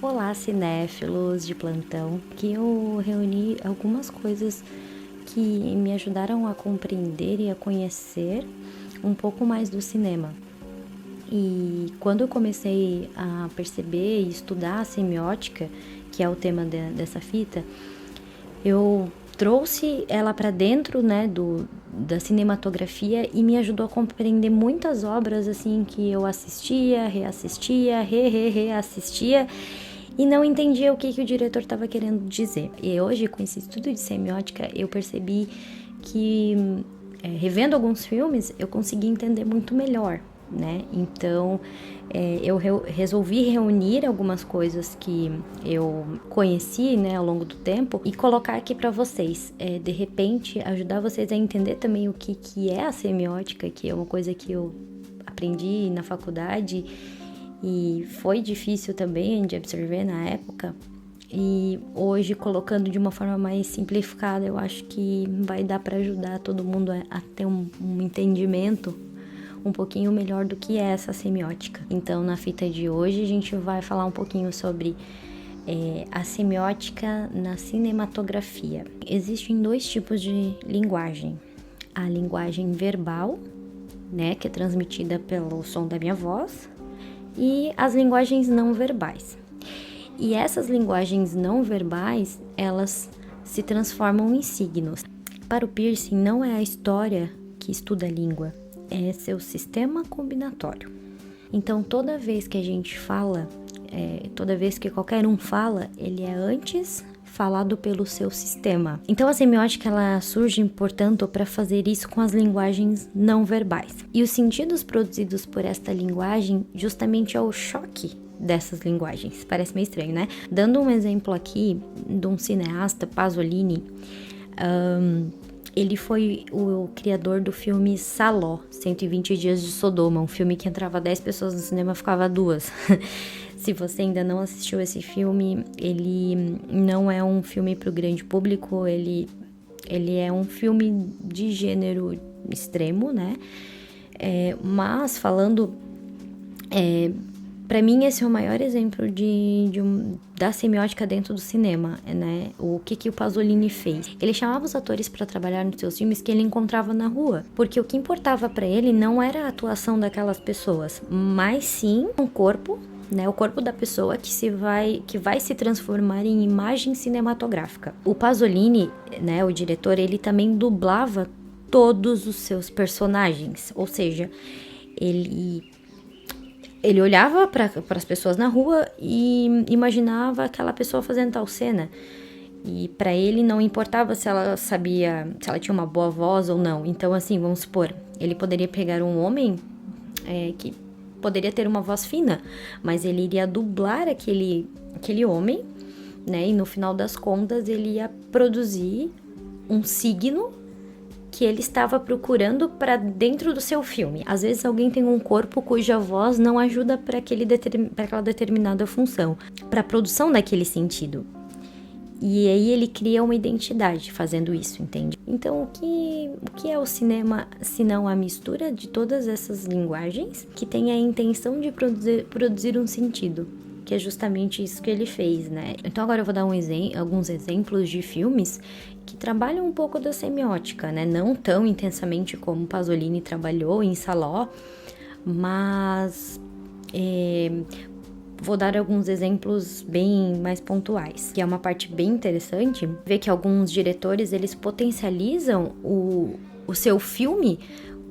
Olá, cinéfilos de plantão, que eu reuni algumas coisas que me ajudaram a compreender e a conhecer um pouco mais do cinema. E quando eu comecei a perceber e estudar a semiótica, que é o tema dessa fita, eu trouxe ela para dentro, né, da cinematografia e me ajudou a compreender muitas obras assim que eu assistia, reassistia, reassistia e não entendia o que o diretor estava querendo dizer. E hoje, com esse estudo de semiótica, eu percebi que, revendo alguns filmes, eu consegui entender muito melhor, né? Então, eu resolvi reunir algumas coisas que eu conheci, né, ao longo do tempo e colocar aqui para vocês. De repente, ajudar vocês a entender também o que é a semiótica, que é uma coisa que eu aprendi na faculdade e foi difícil também de absorver na época. E hoje, colocando de uma forma mais simplificada, eu acho que vai dar para ajudar todo mundo a ter um entendimento um pouquinho melhor do que é essa semiótica. Então, na fita de hoje, a gente vai falar um pouquinho sobre a semiótica na cinematografia. Existem dois tipos de linguagem. A linguagem verbal, né, que é transmitida pelo som da minha voz, e as linguagens não verbais. E essas linguagens não verbais, elas se transformam em signos. Para o Pearson, não é a história que estuda a língua, é seu sistema combinatório. Então, toda vez que a gente fala, toda vez que qualquer um fala, ele é antes falado pelo seu sistema. Então, a semiótica ela surge, portanto, para fazer isso com as linguagens não verbais. E os sentidos produzidos por esta linguagem justamente é o choque dessas linguagens. Parece meio estranho, né? Dando um exemplo aqui de um cineasta, Pasolini, ele foi o criador do filme Saló, 120 Dias de Sodoma, um filme que entrava 10 pessoas no cinema, ficava 2. Se você ainda não assistiu esse filme, ele não é um filme para o grande público, ele é um filme de gênero extremo, né? Mas falando... Para mim, esse é o maior exemplo da semiótica dentro do cinema, né? O que o Pasolini fez? Ele chamava os atores para trabalhar nos seus filmes que ele encontrava na rua, porque o que importava para ele não era a atuação daquelas pessoas, mas sim o corpo, né? O corpo da pessoa que vai se transformar em imagem cinematográfica. O Pasolini, né? O diretor, ele também dublava todos os seus personagens, ou seja, ele olhava para as pessoas na rua e imaginava aquela pessoa fazendo tal cena. E para ele não importava se ela tinha uma boa voz ou não. Então, assim, vamos supor, ele poderia pegar um homem que poderia ter uma voz fina, mas ele iria dublar aquele homem, né? E no final das contas, ele ia produzir um signo que ele estava procurando para dentro do seu filme. Às vezes alguém tem um corpo cuja voz não ajuda para aquela determinada função, para a produção daquele sentido. E aí ele cria uma identidade fazendo isso, entende? Então, o que é o cinema, se não a mistura de todas essas linguagens que tem a intenção de produzir um sentido? Que é justamente isso que ele fez, né? Então agora eu vou dar alguns exemplos de filmes que trabalham um pouco da semiótica, né? Não tão intensamente como Pasolini trabalhou em Saló, mas vou dar alguns exemplos bem mais pontuais, que é uma parte bem interessante, ver que alguns diretores, eles potencializam o seu filme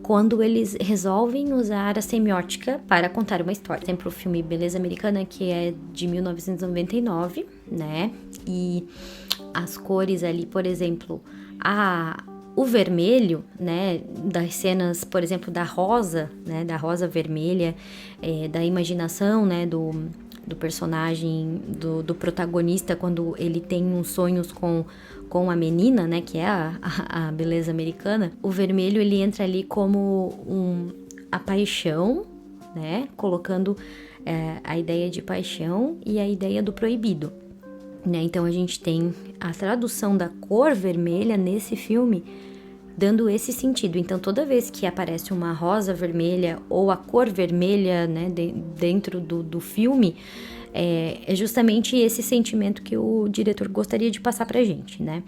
quando eles resolvem usar a semiótica para contar uma história. Por exemplo, o filme Beleza Americana, que é de 1999, né? E as cores ali, por exemplo, o vermelho, né? Das cenas, por exemplo, da rosa, né? Da rosa vermelha, da imaginação, né? Do personagem, do protagonista, quando ele tem uns sonhos com a menina, né, que é a beleza americana. O vermelho, ele entra ali como a paixão, né, colocando a ideia de paixão e a ideia do proibido, né. Então a gente tem a tradução da cor vermelha nesse filme dando esse sentido. Então toda vez que aparece uma rosa vermelha ou a cor vermelha, né, dentro do filme, É justamente esse sentimento que o diretor gostaria de passar pra gente, né?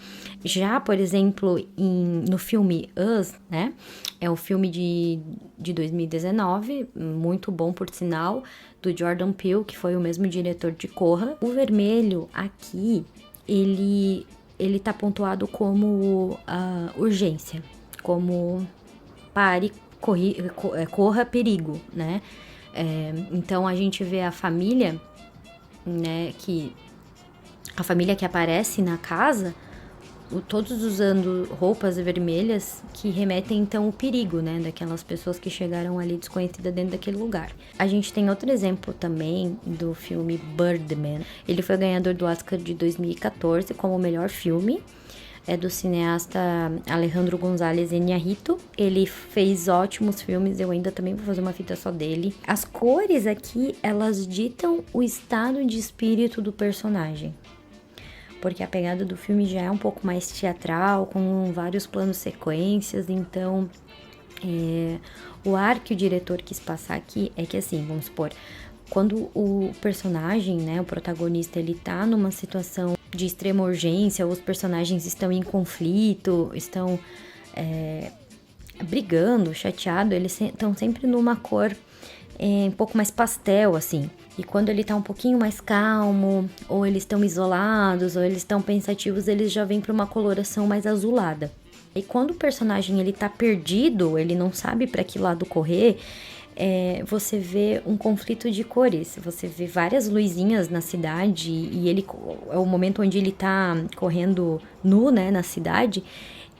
Já, por exemplo, no filme Us, né? É um filme de 2019, muito bom por sinal, do Jordan Peele, que foi o mesmo diretor de Corra. O vermelho aqui, ele tá pontuado como urgência, como pare, corra perigo, né? Então a gente vê a família, né, a família que aparece na casa, todos usando roupas vermelhas que remetem então o perigo, né, daquelas pessoas que chegaram ali desconhecidas dentro daquele lugar. A gente tem outro exemplo também do filme Birdman. Ele foi ganhador do Oscar de 2014 como o melhor filme. É do cineasta Alejandro González Iñárritu. Ele fez ótimos filmes, eu ainda também vou fazer uma fita só dele. As cores aqui, elas ditam o estado de espírito do personagem. Porque a pegada do filme já é um pouco mais teatral, com vários planos sequências, então o ar que o diretor quis passar aqui é que assim, vamos supor, quando o personagem, né, o protagonista, ele tá numa situação de extrema urgência, os personagens estão em conflito, estão brigando, chateado, eles estão sempre numa cor um pouco mais pastel, assim. E quando ele tá um pouquinho mais calmo, ou eles estão isolados, ou eles estão pensativos, eles já vêm para uma coloração mais azulada. E quando o personagem ele tá perdido, ele não sabe para que lado correr, você vê um conflito de cores. Você vê várias luzinhas na cidade e ele é o momento onde ele tá correndo nu, né, na cidade,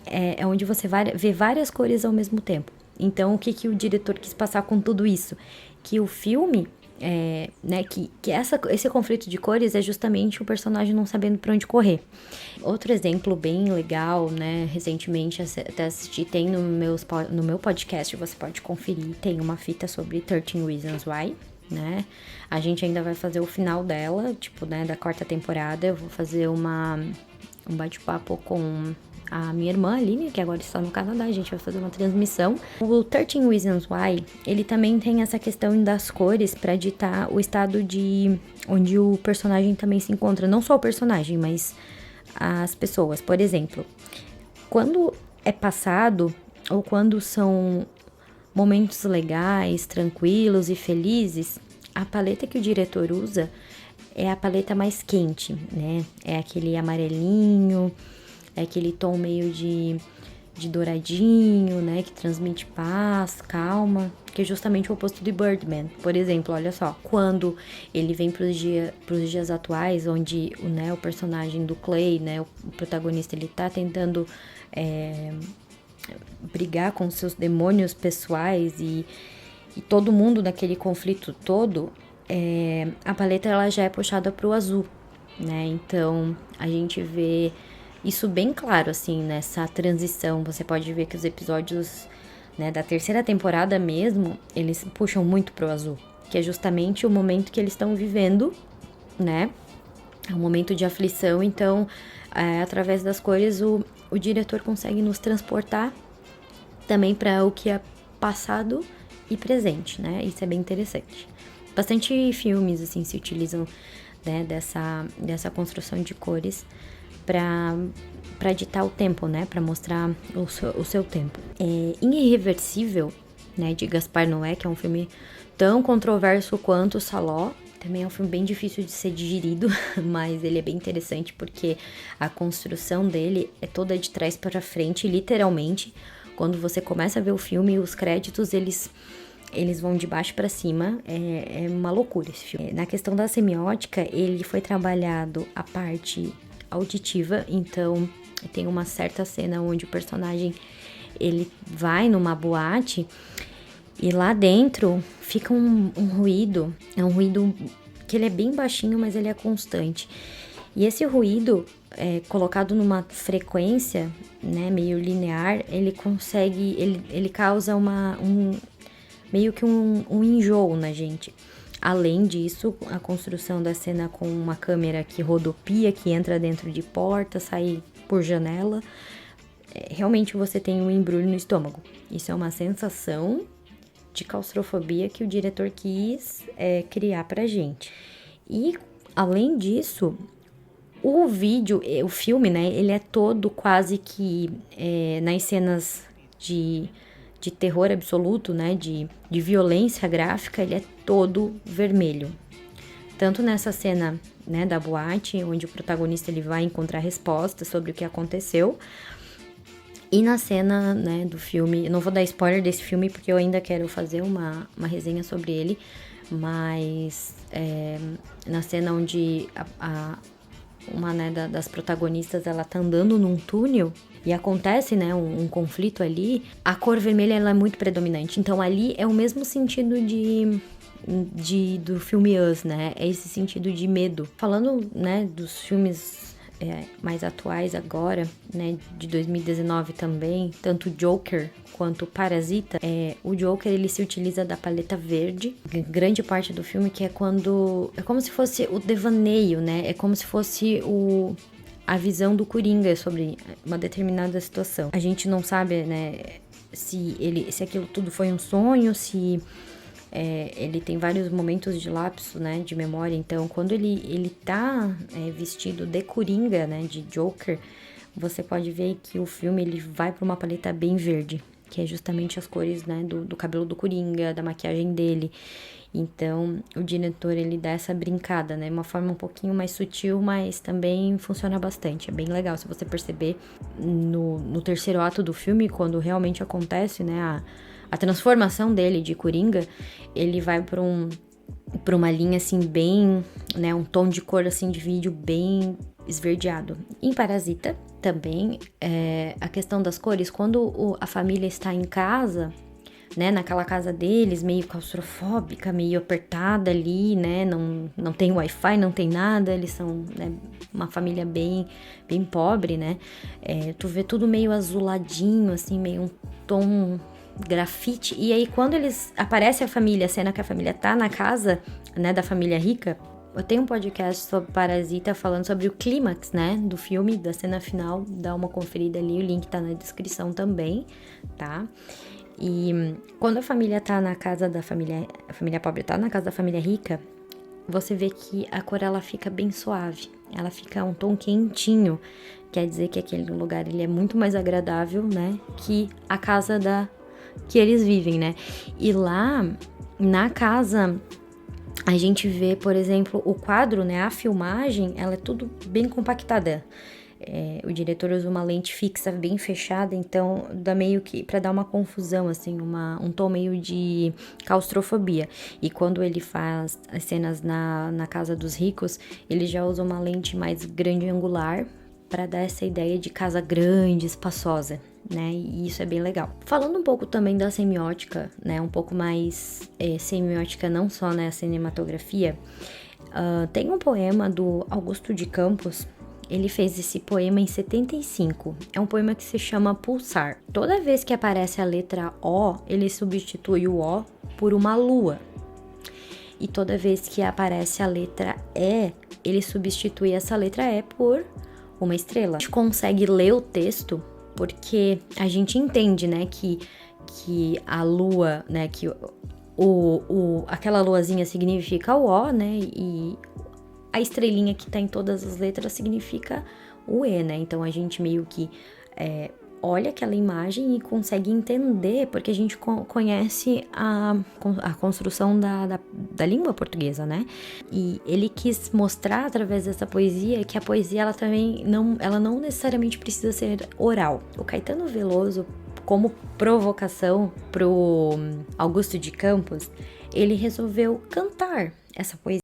é onde você vê várias cores ao mesmo tempo. Então, o que o diretor quis passar com tudo isso? Que o filme, né, que esse conflito de cores é justamente o personagem não sabendo para onde correr. Outro exemplo bem legal, né, recentemente até assisti, tem no meu podcast, você pode conferir, tem uma fita sobre 13 Reasons Why, né, a gente ainda vai fazer o final dela, tipo, né, da 4ª temporada, eu vou fazer um bate-papo com a minha irmã Aline, que agora está no Canadá, a gente vai fazer uma transmissão. O 13 Reasons Why, ele também tem essa questão das cores para ditar o estado de onde o personagem também se encontra, não só o personagem, mas as pessoas. Por exemplo, quando é passado ou quando são momentos legais, tranquilos e felizes, a paleta que o diretor usa é a paleta mais quente, né? É aquele amarelinho, é aquele tom meio de douradinho, né? Que transmite paz, calma, que é justamente o oposto de Birdman. Por exemplo, olha só, quando ele vem pros dias atuais, onde o personagem do Clay, né? O protagonista, ele tá tentando brigar com seus demônios pessoais e todo mundo naquele conflito todo, a paleta ela já é puxada pro azul, né? Então, a gente vê isso bem claro, assim, nessa transição. Você pode ver que os episódios, né, da 3ª temporada mesmo, eles puxam muito pro azul, que é justamente o momento que eles estão vivendo, né? É um momento de aflição, então, através das cores, o diretor consegue nos transportar também para o que é passado e presente, né? Isso é bem interessante. Bastante filmes, assim, se utilizam, né, dessa construção de cores para ditar o tempo, né? Para mostrar o seu tempo. Irreversível, né? De Gaspar Noé, que é um filme tão controverso quanto Saló. Também é um filme bem difícil de ser digerido, mas ele é bem interessante porque a construção dele é toda de trás para frente, literalmente. Quando você começa a ver o filme, os créditos, eles vão de baixo para cima, é uma loucura esse filme. Na questão da semiótica, ele foi trabalhado a parte auditiva, então tem uma certa cena onde o personagem ele vai numa boate e lá dentro fica um ruído, é um ruído que ele é bem baixinho, mas ele é constante. E esse ruído, colocado numa frequência, né, meio linear, ele consegue, ele causa meio que um enjoo na gente. Além disso, a construção da cena com uma câmera que rodopia, que entra dentro de porta, sai por janela, realmente você tem um embrulho no estômago. Isso é uma sensação de claustrofobia que o diretor quis criar pra gente. E, além disso, o filme, né, ele é todo quase que nas cenas de terror absoluto, né, de violência gráfica, ele é todo vermelho. Tanto nessa cena, né, da boate, onde o protagonista ele vai encontrar respostas sobre o que aconteceu, e na cena, né, do filme, eu não vou dar spoiler desse filme porque eu ainda quero fazer uma resenha sobre ele, mas na cena onde uma, né, das protagonistas, ela tá andando num túnel e acontece, né, um conflito ali, a cor vermelha ela é muito predominante. Então ali é o mesmo sentido do filme Us, né? É esse sentido de medo. Falando, né, dos filmes mais atuais agora, né, de 2019 também, tanto Joker quanto Parasita, o Joker ele se utiliza da paleta verde, grande parte do filme que é quando é como se fosse o devaneio, né? É como se fosse a visão do Coringa sobre uma determinada situação. A gente não sabe, né, se aquilo tudo foi um sonho, se ele tem vários momentos de lapso, né, de memória. Então, quando ele tá vestido de Coringa, né, de Joker, você pode ver que o filme ele vai para uma paleta bem verde, que é justamente as cores, né, do cabelo do Coringa, da maquiagem dele. Então, o diretor ele dá essa brincada, né, uma forma um pouquinho mais sutil, mas também funciona bastante. É bem legal se você perceber no terceiro ato do filme, quando realmente acontece, né, a transformação dele de Coringa, ele vai para uma linha assim bem, né, um tom de cor assim de vídeo bem esverdeado. Em Parasita também a questão das cores, quando a família está em casa, né, naquela casa deles, meio claustrofóbica, meio apertada ali, né, não tem Wi-Fi, não tem nada, eles são, né, uma família bem pobre, né, tu vê tudo meio azuladinho, assim, meio um tom grafite, e aí quando aparece a cena que a família tá na casa, né, da família rica. Eu tenho um podcast sobre Parasita falando sobre o clímax, né, do filme, da cena final, dá uma conferida ali, o link tá na descrição também, tá? E quando a família tá na casa da família, a família pobre tá na casa da família rica, você vê que a cor ela fica bem suave, ela fica um tom quentinho, quer dizer que aquele lugar ele é muito mais agradável, né, que a casa que eles vivem, né? E lá na casa a gente vê, por exemplo, o quadro, né, a filmagem, ela é tudo bem compactada. O diretor usa uma lente fixa bem fechada, então dá meio que para dar uma confusão, assim, um tom meio de claustrofobia. E quando ele faz as cenas na casa dos ricos, ele já usa uma lente mais grande angular para dar essa ideia de casa grande, espaçosa, né? E isso é bem legal. Falando um pouco também da semiótica, né? Um pouco mais semiótica, não só na cinematografia, tem um poema do Augusto de Campos. Ele fez esse poema em 75. É um poema que se chama Pulsar. Toda vez que aparece a letra O, ele substitui o O por uma lua. E toda vez que aparece a letra E, ele substitui essa letra E por uma estrela. A gente consegue ler o texto porque a gente entende, né, que a lua, né, que aquela luazinha significa o O, né, e a estrelinha que tá em todas as letras significa o E, né? Então a gente meio que olha aquela imagem e consegue entender, porque a gente conhece a construção da língua portuguesa, né? E ele quis mostrar através dessa poesia que a poesia ela não necessariamente precisa ser oral. O Caetano Veloso, como provocação pro Augusto de Campos, ele resolveu cantar essa poesia.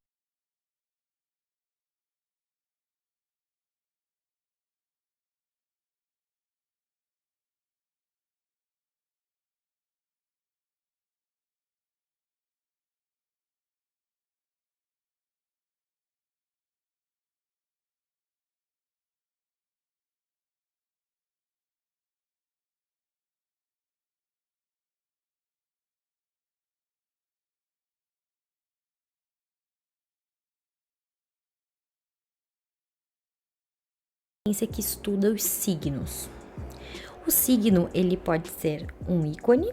Que estuda os signos. O signo, ele pode ser um ícone,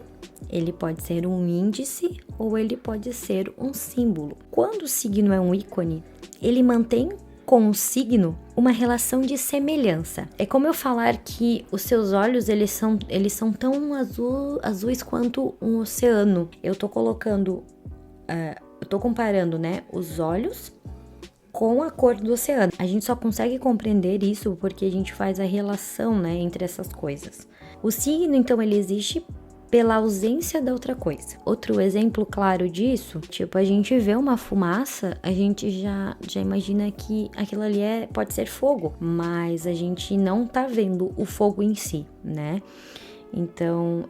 ele pode ser um índice ou ele pode ser um símbolo. Quando o signo é um ícone, ele mantém com o signo uma relação de semelhança. É como eu falar que os seus olhos, eles são tão azuis quanto um oceano. Eu tô comparando, né, os olhos com a cor do oceano. A gente só consegue compreender isso porque a gente faz a relação, né, entre essas coisas. O signo, então, ele existe pela ausência da outra coisa. Outro exemplo claro disso, tipo, a gente vê uma fumaça, a gente já imagina que aquilo ali pode ser fogo, mas a gente não tá vendo o fogo em si, né? Então,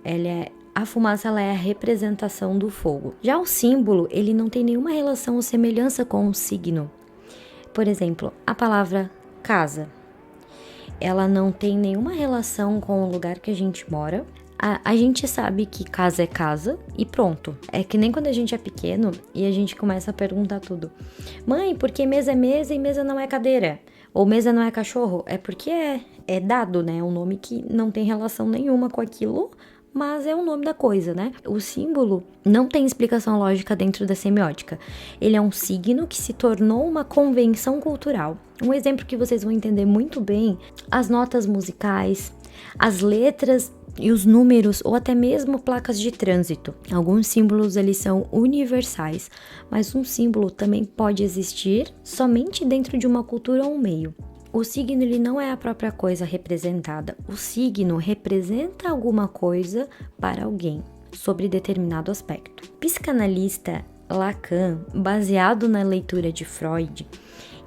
a fumaça, ela é a representação do fogo. Já o símbolo, ele não tem nenhuma relação ou semelhança com o signo. Por exemplo, a palavra casa, ela não tem nenhuma relação com o lugar que a gente mora. A gente sabe que casa é casa e pronto. É que nem quando a gente é pequeno e a gente começa a perguntar tudo. Mãe, por que mesa é mesa e mesa não é cadeira? Ou mesa não é cachorro? É porque é dado, né? É um nome que não tem relação nenhuma com aquilo, mas é o nome da coisa, né? O símbolo não tem explicação lógica dentro da semiótica. Ele é um signo que se tornou uma convenção cultural. Um exemplo que vocês vão entender muito bem, as notas musicais, as letras e os números ou até mesmo placas de trânsito. Alguns símbolos, eles são universais, mas um símbolo também pode existir somente dentro de uma cultura ou um meio. O signo, ele não é a própria coisa representada. O signo representa alguma coisa para alguém, sobre determinado aspecto. Psicanalista Lacan, baseado na leitura de Freud,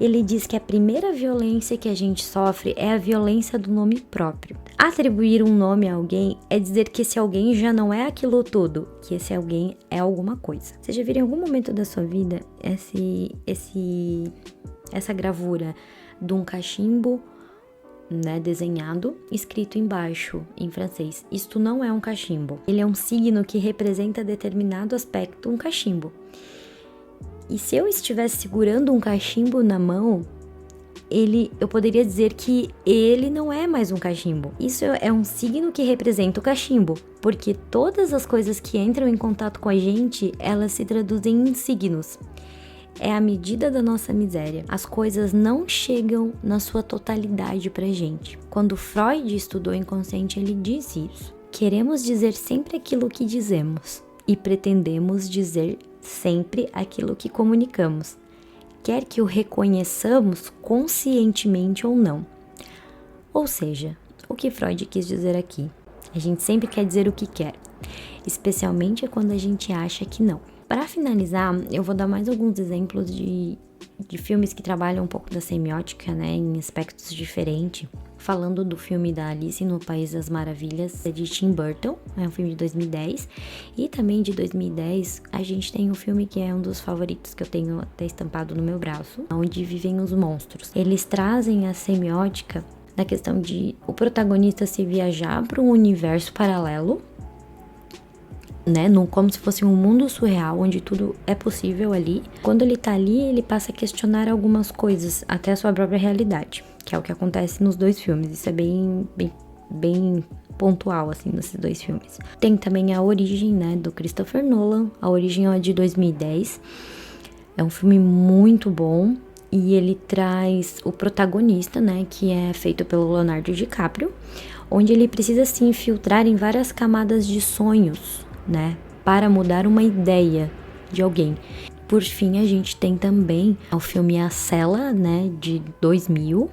ele diz que a primeira violência que a gente sofre é a violência do nome próprio. Atribuir um nome a alguém é dizer que esse alguém já não é aquilo tudo, que esse alguém é alguma coisa. Você já viu em algum momento da sua vida essa gravura de um cachimbo, né, desenhado, escrito embaixo em francês? Isto não é um cachimbo. Ele é um signo que representa determinado aspecto, um cachimbo. E se eu estivesse segurando um cachimbo na mão, eu poderia dizer que ele não é mais um cachimbo. Isso é um signo que representa o cachimbo, porque todas as coisas que entram em contato com a gente, elas se traduzem em signos. É a medida da nossa miséria. As coisas não chegam na sua totalidade pra gente. Quando Freud estudou o inconsciente, ele disse isso. Queremos dizer sempre aquilo que dizemos e pretendemos dizer sempre aquilo que comunicamos, quer que o reconheçamos conscientemente ou não. Ou seja, o que Freud quis dizer aqui? A gente sempre quer dizer o que quer, especialmente quando a gente acha que não. Para finalizar, eu vou dar mais alguns exemplos de filmes que trabalham um pouco da semiótica, né, em aspectos diferentes. Falando do filme da Alice no País das Maravilhas, de Tim Burton, é um filme de 2010. E também de 2010, a gente tem um filme que é um dos favoritos que eu tenho até estampado no meu braço, Onde Vivem os Monstros. Eles trazem a semiótica na questão de o protagonista se viajar para um universo paralelo, né, como se fosse um mundo surreal, onde tudo é possível ali. Quando ele tá ali, ele passa a questionar algumas coisas, até a sua própria realidade, que é o que acontece nos dois filmes. Isso é bem pontual, assim, nesses dois filmes. Tem também A Origem, né, do Christopher Nolan. A Origem é de 2010. É um filme muito bom e ele traz o protagonista, né, que é feito pelo Leonardo DiCaprio, onde ele precisa se infiltrar em várias camadas de sonhos, né, para mudar uma ideia de alguém. Por fim, a gente tem também o filme A Cela, né, de 2000,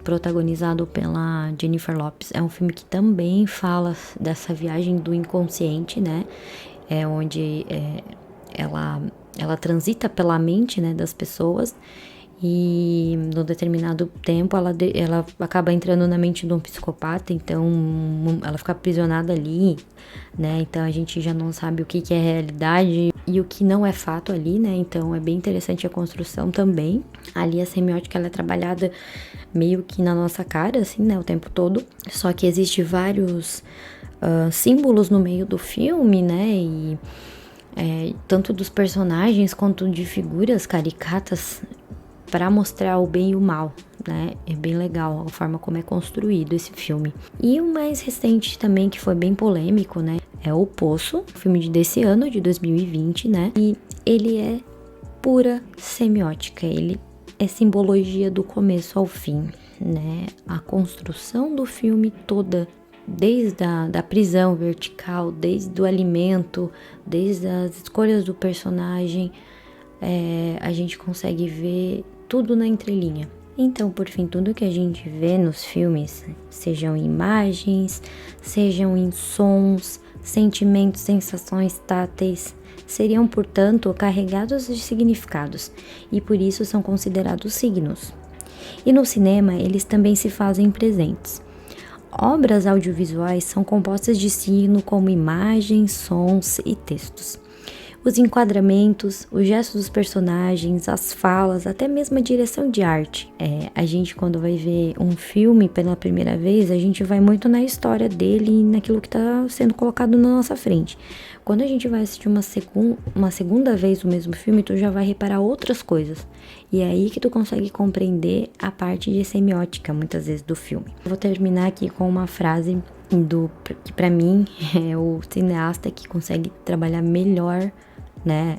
protagonizado pela Jennifer Lopez. É um filme que também fala dessa viagem do inconsciente, né, onde ela transita pela mente, né, das pessoas. E no determinado tempo ela acaba entrando na mente de um psicopata, então ela fica aprisionada ali, né? Então a gente já não sabe o que é realidade e o que não é fato ali, né? Então é bem interessante a construção também. Ali a semiótica, ela é trabalhada meio que na nossa cara, assim, né? O tempo todo. Só que existe vários símbolos no meio do filme, né? E tanto dos personagens quanto de figuras caricatas para mostrar o bem e o mal, né? É bem legal a forma como é construído esse filme. E o mais recente também, que foi bem polêmico, né? É O Poço, filme desse ano, de 2020, né? E ele é pura semiótica, ele é simbologia do começo ao fim, né? A construção do filme toda, desde da prisão vertical, desde o alimento, desde as escolhas do personagem, a gente consegue ver tudo na entrelinha. Então, por fim, tudo que a gente vê nos filmes, sejam em imagens, sejam em sons, sentimentos, sensações táteis, seriam, portanto, carregados de significados e por isso são considerados signos. E no cinema, eles também se fazem presentes. Obras audiovisuais são compostas de signo como imagens, sons e textos. Os enquadramentos, os gestos dos personagens, as falas, até mesmo a direção de arte. A gente, quando vai ver um filme pela primeira vez, a gente vai muito na história dele e naquilo que está sendo colocado na nossa frente. Quando a gente vai assistir uma segunda vez o mesmo filme, tu já vai reparar outras coisas. E é aí que tu consegue compreender a parte de semiótica, muitas vezes, do filme. Eu vou terminar aqui com uma frase que pra mim é o cineasta que consegue trabalhar melhor, né,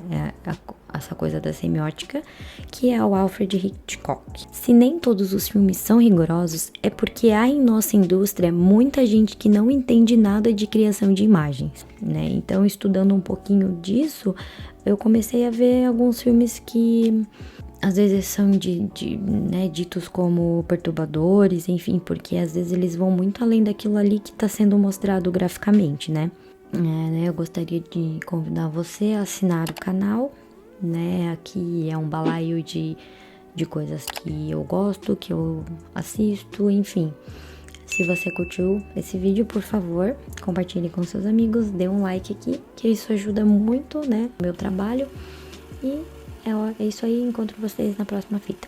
essa coisa da semiótica, que é o Alfred Hitchcock. Se nem todos os filmes são rigorosos, é porque há em nossa indústria muita gente que não entende nada de criação de imagens, né? Então, estudando um pouquinho disso, eu comecei a ver alguns filmes que às vezes são né, ditos como perturbadores, enfim, porque às vezes eles vão muito além daquilo ali que está sendo mostrado graficamente, né? Eu gostaria de convidar você a assinar o canal, né? Aqui é um balaio de coisas que eu gosto, que eu assisto, enfim. Se você curtiu esse vídeo, por favor, compartilhe com seus amigos, dê um like aqui, que isso ajuda muito, né, o meu trabalho. E é isso aí, encontro vocês na próxima fita.